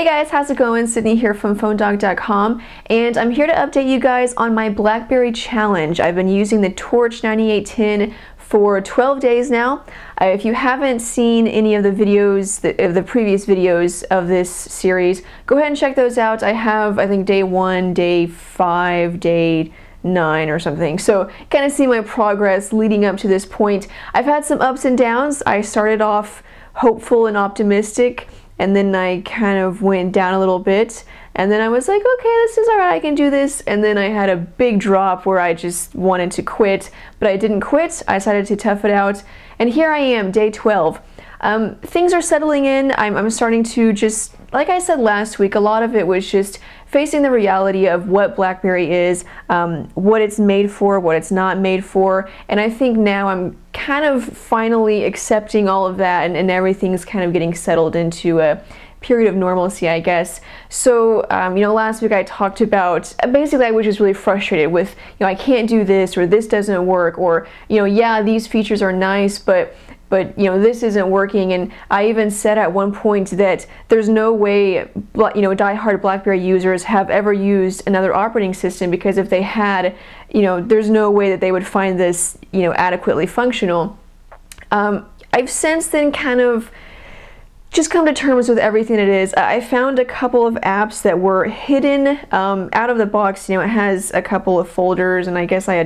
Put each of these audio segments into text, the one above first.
Hey guys, how's it going? Sydney here from PhoneDog.com, and I'm here to update you guys on my BlackBerry challenge. I've been using the Torch 9810 for 12 days now. If you haven't seen any of the videos, the previous videos of this series, go ahead and check those out. I have, I think, day 1, day 5, day 9 or something. So kind of see my progress leading up to this point. I've had some ups and downs. I started off hopeful and optimistic, and then I kind of went down a little bit, and then I was like, okay, this is alright, I can do this. And then I had a big drop where I just wanted to quit, but I didn't quit. I decided to tough it out, and here I am, day 12. Things are settling in. I'm starting to just, like I said last week, a lot of it was just facing the reality of what BlackBerry is, what it's made for, what it's not made for, and I think now I'm kind of finally accepting all of that, and everything's kind of getting settled into a period of normalcy, I guess. So, you know, last week I talked about, basically I was just really frustrated with, you know, I can't do this, or this doesn't work, or, you know, yeah, these features are nice, but you know, this isn't working. And I even said at one point that there's no way, you know, die-hard BlackBerry users have ever used another operating system, because if they had, you know, there's no way that they would find this, you know, adequately functional. I've since then kind of just come to terms with everything it is. I found a couple of apps that were hidden out of the box. You know, it has a couple of folders, and I guess I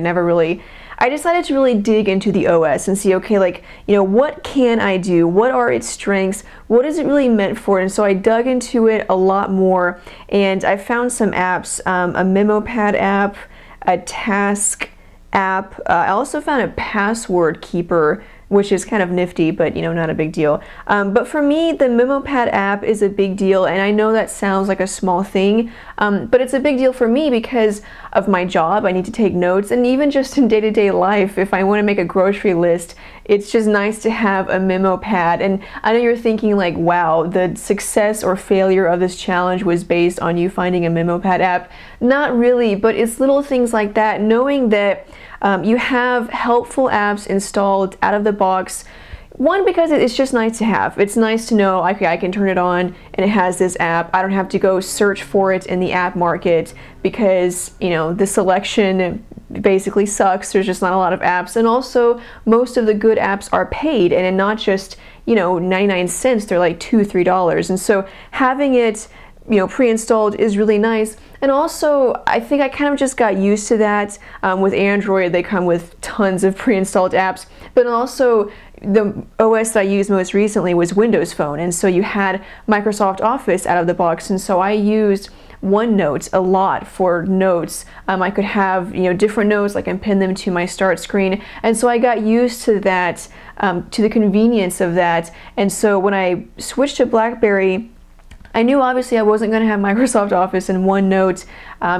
decided to really dig into the OS and see, okay, like, you know, what can I do? What are its strengths? What is it really meant for? And so I dug into it a lot more, and I found some apps, a memo pad app, a task app. I also found a password keeper, which is kind of nifty, but, you know, not a big deal. But for me, the memo pad app is a big deal, and I know that sounds like a small thing, but it's a big deal for me because of my job. I need to take notes, and even just in day-to-day life, if I want to make a grocery list, it's just nice to have a memo pad. And I know you're thinking like, wow, the success or failure of this challenge was based on you finding a memo pad app. Not really, but it's little things like that, knowing that you have helpful apps installed out of the box. One, because it's just nice to have. It's nice to know, okay, I can turn it on and it has this app. I don't have to go search for it in the app market because, you know, the selection basically sucks. There's just not a lot of apps. And also, most of the good apps are paid, and not just, you know, 99 cents. They're like $2, $3. And so having it, you know, pre-installed is really nice. And also, I think I kind of just got used to that. With Android, they come with tons of pre-installed apps, but also the OS that I used most recently was Windows Phone, and so you had Microsoft Office out of the box, and so I used OneNote a lot for notes. I could have, you know, different notes, like, and pin them to my start screen, and so I got used to that, to the convenience of that. And so when I switched to BlackBerry, I knew obviously I wasn't going to have Microsoft Office and OneNote,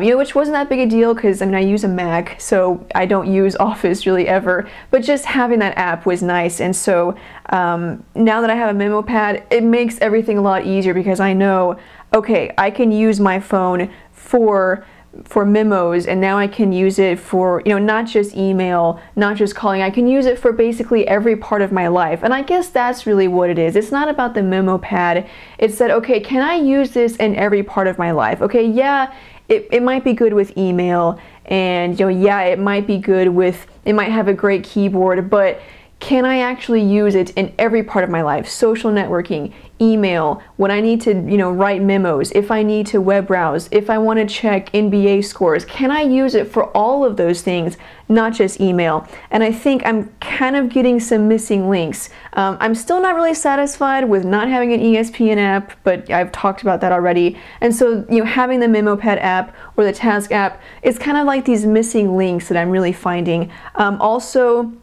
you know, which wasn't that big a deal because, I mean, I use a Mac, so I don't use Office really ever, but just having that app was nice. And so now that I have a memo pad, it makes everything a lot easier because I know, okay, I can use my phone for memos, and now I can use it for, you know, not just email, not just calling. I can use it for basically every part of my life. And I guess that's really what it is. It's not about the memo pad. It's that, okay, can I use this in every part of my life? Okay, yeah, it might be good with email, and, you know, yeah, it might be good with, it might have a great keyboard, but can I actually use it in every part of my life? Social networking, email, when I need to, you know, write memos, if I need to web browse, if I want to check NBA scores, can I use it for all of those things, not just email? And I think I'm kind of getting some missing links. I'm still not really satisfied with not having an ESPN app, but I've talked about that already. And so, you know, having the memo pad app or the task app, it's kind of like these missing links that I'm really finding. Also,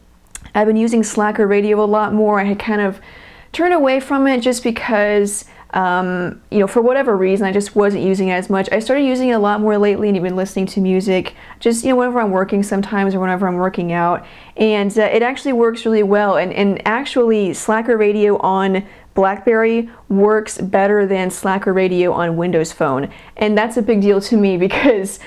I've been using Slacker Radio a lot more. I had kind of turned away from it just because, you know, for whatever reason, I just wasn't using it as much. I started using it a lot more lately, and even listening to music, just, you know, whenever I'm working sometimes or whenever I'm working out. And it actually works really well. And actually, Slacker Radio on BlackBerry works better than Slacker Radio on Windows Phone, and that's a big deal to me because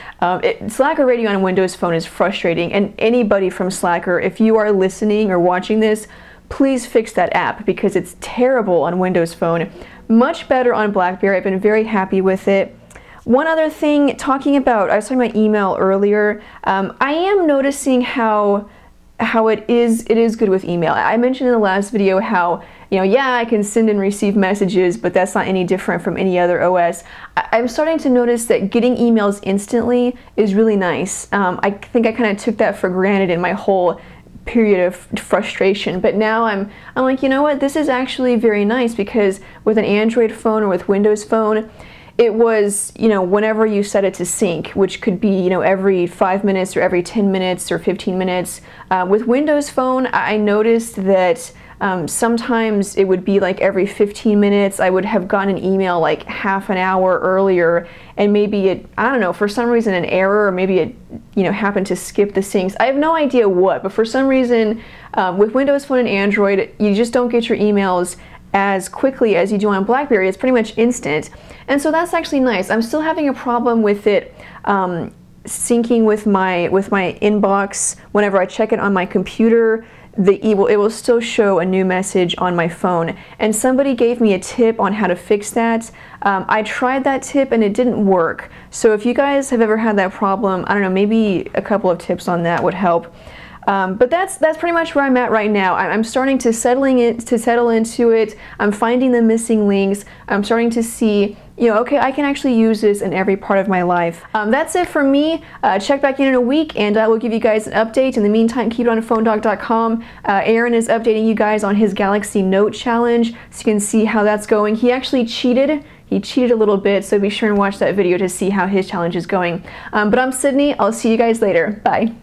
Slacker Radio on Windows Phone is frustrating. And anybody from Slacker, if you are listening or watching this, please fix that app because it's terrible on Windows Phone. much better on BlackBerry. I've been very happy with it. One other thing, I was talking about email earlier. I am noticing how it is good with email. I mentioned in the last video how, yeah, I can send and receive messages, but that's not any different from any other OS. I'm starting to notice that getting emails instantly is really nice. I think I kind of took that for granted in my whole period of frustration, but now I'm like, you know what, this is actually very nice, because with an Android phone or with Windows Phone, it was, whenever you set it to sync, which could be, every 5 minutes or every 10 minutes or 15 minutes. With Windows Phone, I noticed that sometimes it would be like every 15 minutes. I would have gotten an email like half an hour earlier, and maybe it, I don't know, for some reason an error, or maybe it, happened to skip the syncs. I have no idea what, but for some reason with Windows Phone and Android, you just don't get your emails as quickly as you do on BlackBerry. It's pretty much instant, and so that's actually nice. I'm still having a problem with it syncing with my inbox. Whenever I check it on my computer, it will still show a new message on my phone, and somebody gave me a tip on how to fix that. I tried that tip and it didn't work. So if you guys have ever had that problem, I don't know, maybe a couple of tips on that would help. But that's pretty much where I'm at right now. I'm starting to settle into it. I'm finding the missing links. I'm starting to see, okay, I can actually use this in every part of my life. That's it for me. Check back in a week, and I will give you guys an update. In the meantime, keep it on PhoneDoc.com. Aaron is updating you guys on his Galaxy Note challenge, so you can see how that's going. He actually cheated. He cheated a little bit, so be sure and watch that video to see how his challenge is going. But I'm Sydney. I'll see you guys later. Bye.